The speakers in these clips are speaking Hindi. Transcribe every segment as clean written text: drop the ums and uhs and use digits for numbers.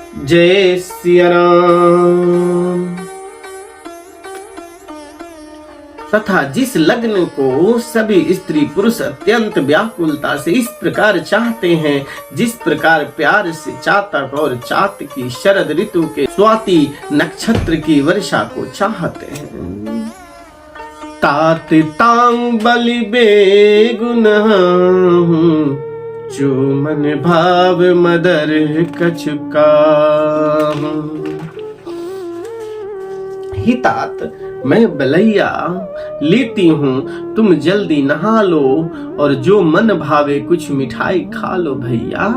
जय सिया राम। तथा जिस लग्न को सभी स्त्री पुरुष अत्यंत व्याकुलता से इस प्रकार चाहते हैं, जिस प्रकार प्यार से चातक और चात की शरद ऋतु के स्वाति नक्षत्र की वर्षा को चाहते हैं, तात तांग बलि बेगुन जो मन भाव मदर कछुका। हितात मैं बलैया लेती हूँ, तुम जल्दी नहा लो और जो मन भावे कुछ मिठाई खा लो भैया।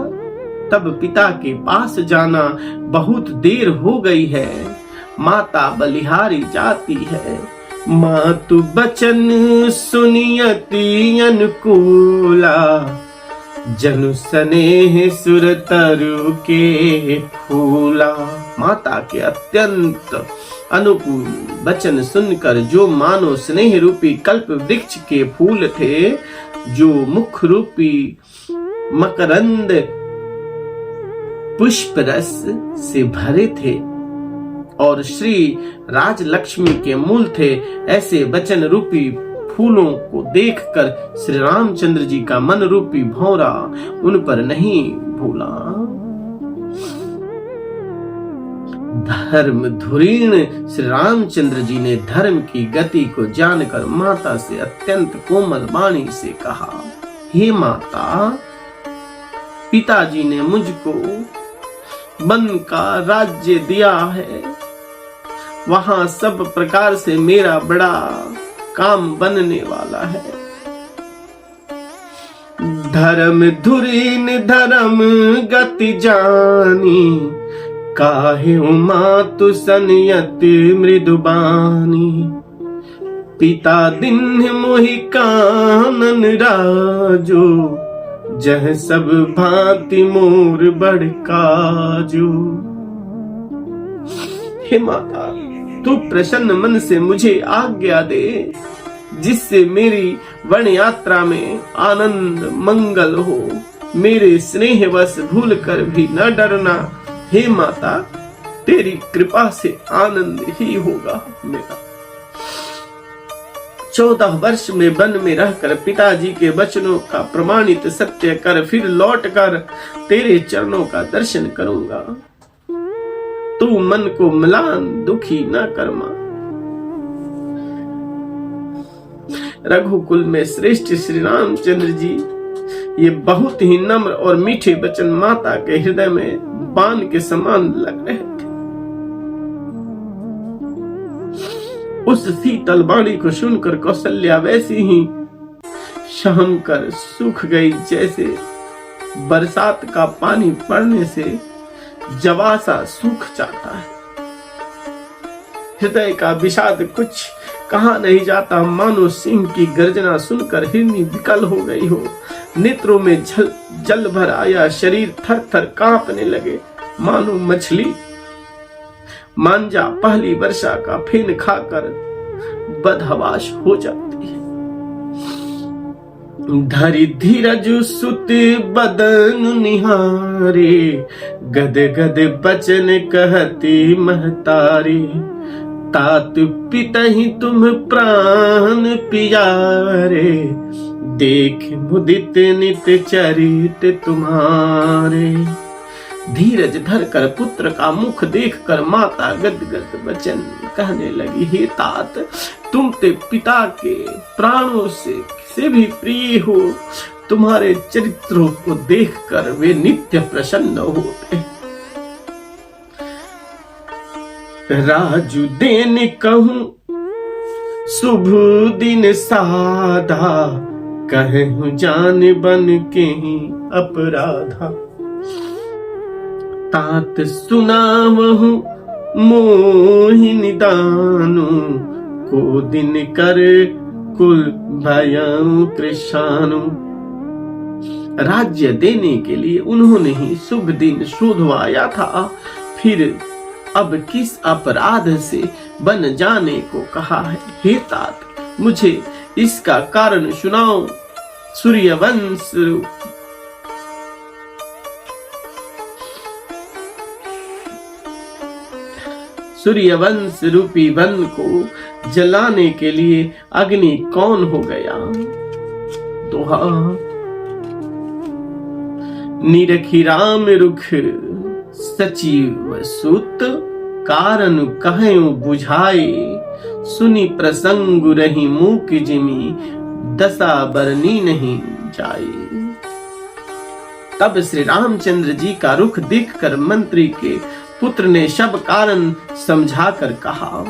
तब पिता के पास जाना, बहुत देर हो गई है, माता बलिहारी जाती है। मातु बचन सुनियति अनुकूला, जनु स्नेह सुर तरु के फूला। माता के अत्यंत अनुकूल वचन सुनकर जो मानो स्नेह रूपी कल्प वृक्ष के फूल थे, जो मुख रूपी मकरंद पुष्प रस से भरे थे और श्री राजलक्ष्मी के मूल थे, ऐसे वचन रूपी फूलों को देखकर श्री रामचंद्र जी का मन रूपी भौरा उन पर नहीं भूला। धर्म धुरीण श्री रामचंद्र जी ने धर्म की गति को जानकर माता से अत्यंत कोमल वाणी से कहा, हे माता, पिताजी ने मुझको वन का राज्य दिया है, वहां सब प्रकार से मेरा बड़ा काम बनने वाला है। धर्म धुरीन धर्म गति जानी, काहे मातु सनियति मृदुबानी। पिता दिन मोहि कानन राजो, जह सब भांति मोर बड़काजो। हे माता, तू प्रसन्न मन से मुझे आज्ञा दे, जिससे मेरी वन यात्रा में आनंद मंगल हो। मेरे स्नेहवश भूल कर भी न डरना। हे माता, तेरी कृपा से आनंद ही होगा मेरा। 14 वर्ष में वन में रहकर पिताजी के वचनों का प्रमाणित सत्य कर फिर लौट कर तेरे चरणों का दर्शन करूंगा। तू मन को म्लान दुखी न कर मां। रघुकुल में श्रेष्ठ श्री रामचंद्र जी ये बहुत ही नम्र और मीठे वचन माता के हृदय में बाण के समान लग रहे थे। उस शीतल वाणी को सुनकर कौशल्या वैसी ही शाम कर सूख गई, जैसे बरसात का पानी पड़ने से जवासा सूख जाता है। हृदय का विषाद कुछ कहा नहीं जाता, मानो सिंह की गर्जना सुनकर हिरनी विकल हो गई हो। नेत्रों में जल भर आया, शरीर थर थर कांपने लगे, मानो मछली मांजा पहली वर्षा का फेन खाकर बदहवास हो जाती है। धरि धीरज सुत बदन निहारे, गद गद बचन कहती महतारी। तात पितहि तुम प्राण पियारे, देख मुदित नित चरित तुम्हारे। धीरज धर कर पुत्र का मुख देखकर माता गदगद वचन कहने लगी, हे तात, तुम ते पिता के प्राणों से भी प्रिय हो। तुम्हारे चरित्रों को देखकर वे नित्य प्रसन्न होते। राजू देन कहूं शुभ दिन साधा, कहूं जान बन के ही अपराधा। तात सुनावहु मोहि निदानु, को दिन कर कुल भयं कृशानु। राज्य देने के लिए उन्होंने ही शुभ दिन शोधवाया था, फिर अब किस अपराध से बन जाने को कहा है। हे तात, मुझे इसका कारण सुनाओ। सूर्यवंश रूपी वन को जलाने के लिए अग्नि कौन हो गया। दोहा। निरखी राम रुख सचिव सूत, कारण कहूं बुझाए, सुनी प्रसंग रही मूक जिमी, दशा बरनी नहीं जाए। तब श्री रामचंद्र जी का रुख देखकर मंत्री के पुत्र ने सब कारण समझाकर कहा।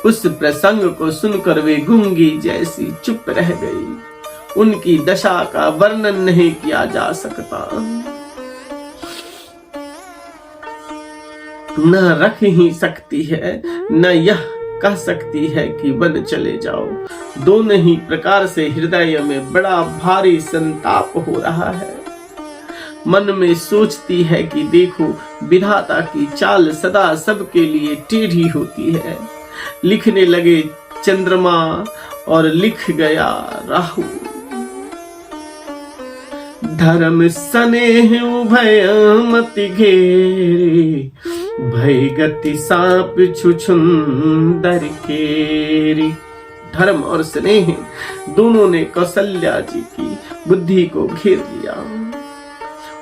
उस प्रसंग को सुनकर वे गूंगी जैसी चुप रह गई। उनकी दशा का वर्णन नहीं किया जा सकता। न रख ही सकती है, न यह कह सकती है कि वन चले जाओ। दोनों ही प्रकार से हृदय में बड़ा भारी संताप हो रहा है। मन में सोचती है कि देखो, विधाता की चाल सदा सबके लिए टेढ़ी होती है। लिखने लगे चंद्रमा और लिख गया राहु। धर्म स्नेह उभय मति घेरे, भय गति सांप छुछुंदर केरी। धर्म और स्नेह दोनों ने कौशल्या जी की बुद्धि को घेर लिया।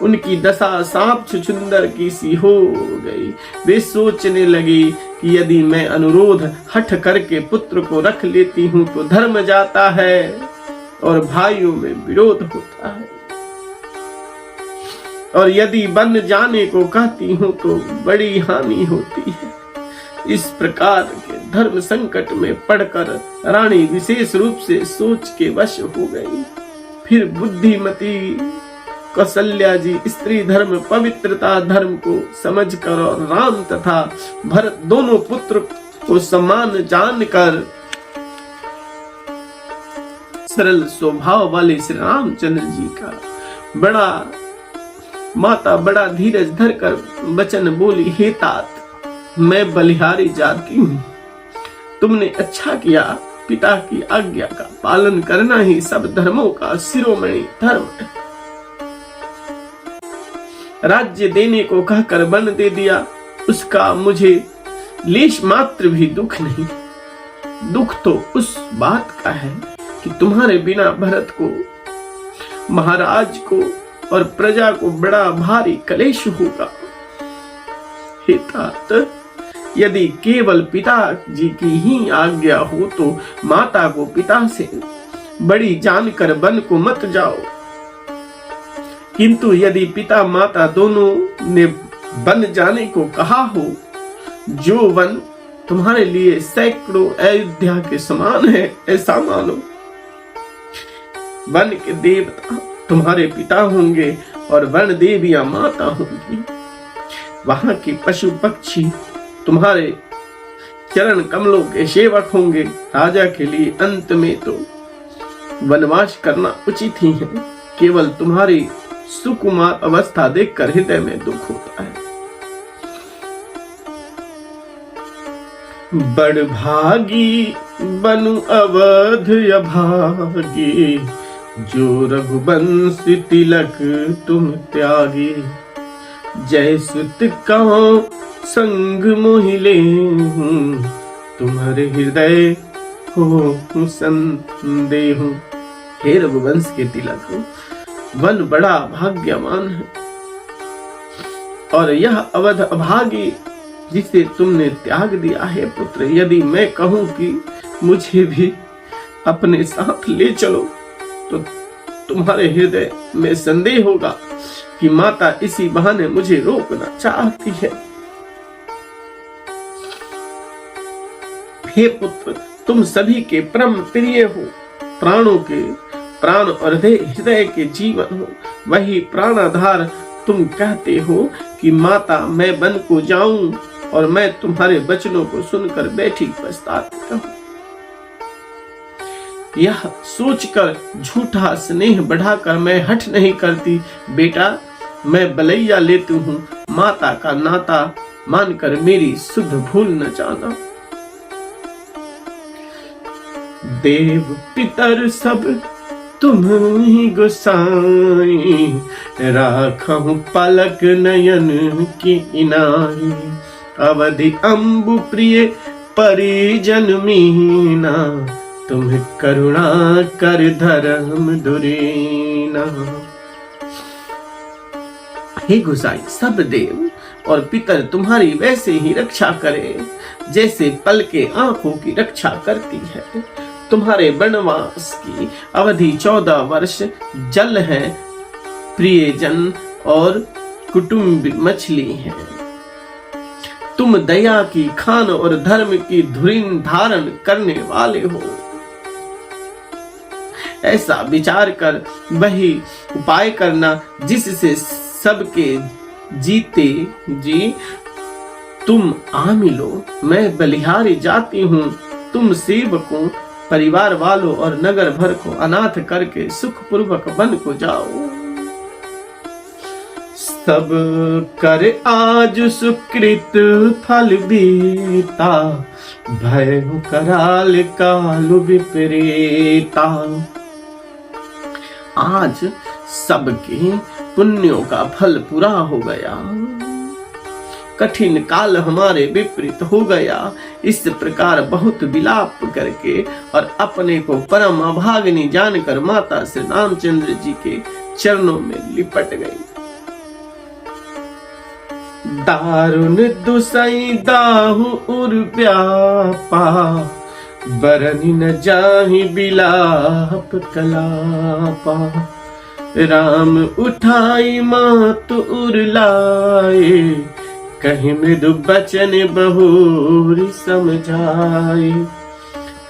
उनकी दशा सांप छुछुंदर की सी हो गई। वे सोचने लगी कि यदि मैं अनुरोध हठ करके पुत्र को रख लेती हूँ तो धर्म जाता है और भाइयों में विरोध होता है, और यदि बन जाने को कहती हूँ तो बड़ी हानि होती है। इस प्रकार के धर्म संकट में पड़कर रानी विशेष रूप से सोच के वश हो गई। फिर बुद्धिमती कौशल्या जी स्त्री धर्म, पवित्रता धर्म को समझकर और राम तथा भरत दोनों पुत्र को समान जानकर सरल स्वभाव वाले श्री रामचंद्र जी का माता बड़ा धीरज धरकर वचन बोली। हे तात, मैं बलिहारी जाती हूँ। तुमने अच्छा किया। पिता की आज्ञा का पालन करना ही सब धर्मों का शिरोमणि धर्म है। राज्य देने को कहकर वन दे दिया, उसका मुझे लेश मात्र भी दुख नहीं। दुख तो उस बात का है कि तुम्हारे बिना भरत को, महाराज को और प्रजा को बड़ा भारी कलेश होगा। हे तात, यदि केवल पिता जी की ही आज्ञा हो तो माता को पिता से बड़ी जानकर वन को मत जाओ। किंतु यदि पिता माता दोनों ने वन जाने को कहा हो, जो वन तुम्हारे लिए सैकड़ों अयोध्या के समान है, ऐसा मानो। वन के देवता तुम्हारे पिता होंगे और वन देवियां माता होंगी। वहां के पशु पक्षी तुम्हारे चरण कमलों के सेवक होंगे। राजा के लिए अंत में तो वनवास करना उचित ही है। केवल तुम्हारी सुकुमार अवस्था देखकर हृदय में दुख होता है। बड़ भागी बनु अवध अभागी, जो रघुवंश तिलक तुम त्यागी। जय सुत कहो संग मोहिले, तुम्हारे हृदय हो संदेह। हे रघुवंश के तिलक, वन बड़ा भाग्यवान है और यह अवध अभागी जिसे तुमने त्याग दिया है। पुत्र, यदि मैं कहूं कि मुझे भी अपने साथ ले चलो तो तुम्हारे हृदय में संदेह होगा कि माता इसी बहाने मुझे रोकना चाहती है। हे पुत्र, तुम सभी के परम प्रिय हो, प्राणों के प्राण और हृदय के जीवन हो। वही प्राणाधार तुम कहते हो कि माता मैं वन को जाऊं, और मैं तुम्हारे वचनों को सुनकर बैठी पछताती रहूं। यह सोचकर झूठा स्नेह बढ़ाकर मैं हठ नहीं करती। बेटा, मैं बलैया लेती हूँ। माता का नाता मानकर मेरी सुध भूल न जाना। देव पितर सब तुम ही गोसाई, राखहु पलक नयन की इनाई। अवधि अम्बु प्रिय परिजन मीना, तुम्हें करुणा कर धर्म दुरीना। हे गोसाई, सब देव और पितर तुम्हारी वैसे ही रक्षा करे जैसे पल के आंखों की रक्षा करती है। तुम्हारे वनवास की अवधि 14 वर्ष जल है, प्रियजन और कुटुंब मछली है। तुम दया की खान और धर्म की धुरीन धारण करने वाले हो। ऐसा विचार कर वही उपाय करना जिससे सबके जीते जी तुम आ मिलो। मैं बलिहारी जाती हूँ, तुम सेवकों, परिवार वालों और नगर भर को अनाथ करके सुख पूर्वक वन को जाओ। सब कर आज सुकृत फल बीता, भय कराल काल विपरीता। आज सबके पुण्यों का फल पूरा हो गया, कठिन काल हमारे विपरीत हो गया। इस प्रकार बहुत विलाप करके और अपने को परम अभागिनी जानकर माता श्री रामचंद्र जी के चरणों में लिपट गई। दारुण दुसई दाहु उर व्यापा, बरनि न जाहि बिलाप कलापा। राम उठाई मात उर लाए, कहीं मृदु बचन बहुरी समझाए।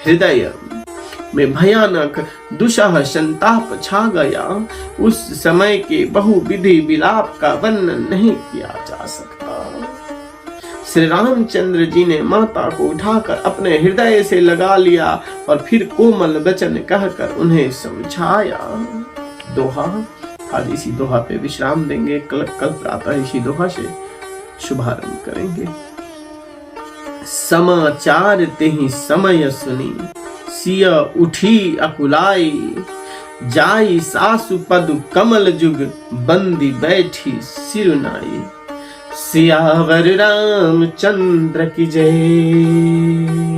हृदय में भयानक दुशाह संताप छा गया। उस समय के बहुविधि विलाप का वर्णन नहीं किया जा सकता। श्री रामचंद्र जी ने माता को उठाकर अपने हृदय से लगा लिया और फिर कोमल वचन कहकर उन्हें समझाया। दोहा, आज इसी दोहा पे विश्राम देंगे। कल प्रातः इसी दोहा से शुभारंभ करेंगे। समाचार तेहि समय सुनी, सिया उठी अकुलाई। जाई सासु पदु कमल जुग, बंदी बैठी सिरुनाई। सियावर रामचंद्र की जय।